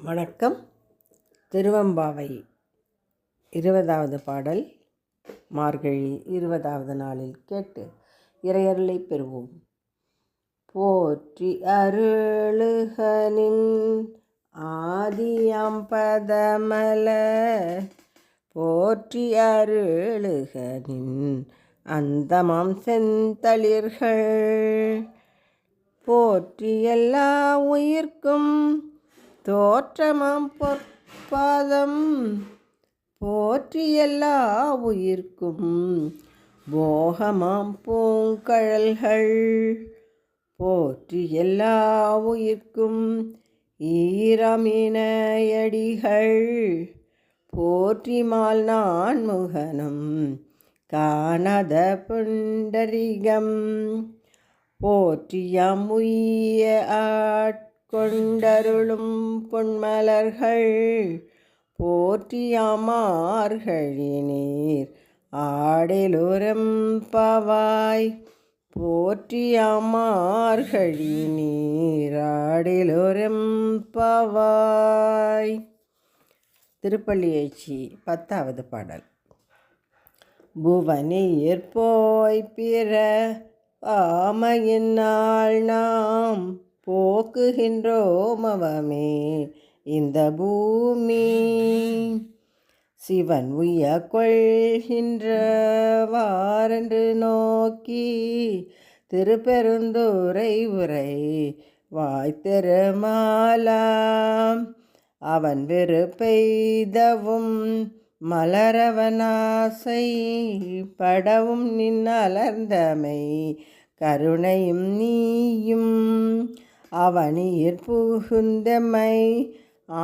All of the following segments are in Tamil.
வணக்கம். திருவெம்பாவை 20வது பாடல். மார்கழி 20வது நாளில் கேட்டு இறையருளை பெறுவோம். போற்றி அருளுகனின் ஆதியாம் பதமலர், போற்றி அருளுகனின் அந்தமாம் செந்தளிர்கள், போற்றி எல்லா உயிர்க்கும் தோற்றமாம் பொற்பாதம், போற்றி எல்லா உயிர்க்கும் போகமாம் பூங்கழல்கள், போற்றி எல்லா உயிர்க்கும் ஈரமினையடிகள், போற்றி மால் நான்முகனும் காணாத புண்டரிகம், போற்றியாம் உய்ய கொண்டருளும் பொன்மலர்கள், போற்றியாம் மார்கழி நீர் ஆடிலொரெம்பாவாய், போற்றியாம் மார்கழி நீர் ஆடிலொரெம்பாவாய். திருப்பள்ளியேச்சி 10வது பாடல். புவனியிற் போய் பிற ஆமையினால் நாம் போக்குகின்றோம் அவமே இந்த பூமி, சிவன் உய்ய கொள்கின்றவாரென்று நோக்கி திருப்பெருந்துறை உரை வாய்த்திருமாலாம், அவன் வெறுப்பெய்தவும் மலரவனாசை படவும் நின்னலர்ந்தமை கருணையும் நீயும், அவனியிற் புகுந்தமை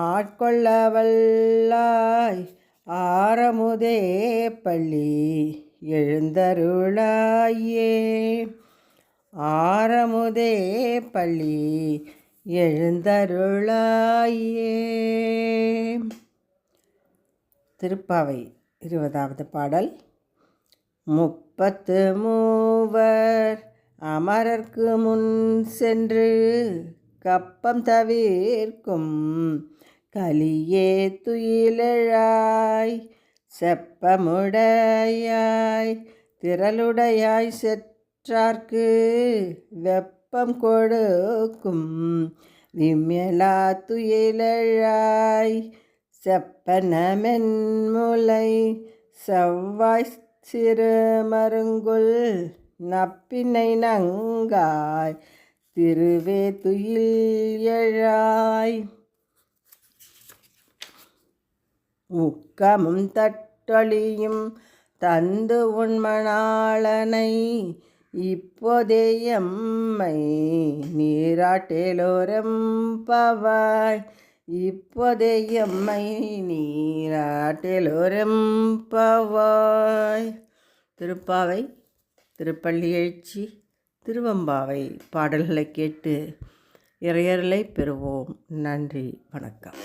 ஆட்கொள்ளவல்லாய், ஆரமுதே பள்ளி எழுந்தருளாயே, ஆரமுதே பள்ளி எழுந்தருளாயே. திருப்பாவை 20வது பாடல். 33 அமரர்க்கு முன் சென்று கப்பம் தவிர்க்கும் கலியே துயிலெழாய், செப்பமுடையாய் திரளுடையாய் செற்றார்க்கு வெப்பம் கொடுக்கும் விம்யலா துயிலெழாய், செப்பன மென்முலை செவ்வாய் சிறுமருங்குல் நப்பினை நங்காய் திருவே துயில் எழாய், உக்கமும் தட்டொழியும் தந்து உண்மணாளனை இப்போதே எம்மை நீராட்டேலோரெம்பாவாய், இப்போதே எம்மை நீராட்டேலோரெம்பாவாய். திருப்பாவை, திருப்பள்ளியேச்சி, திருவெம்பாவை பாடல்களை கேட்டு இறையருளை பெறுவோம். நன்றி, வணக்கம்.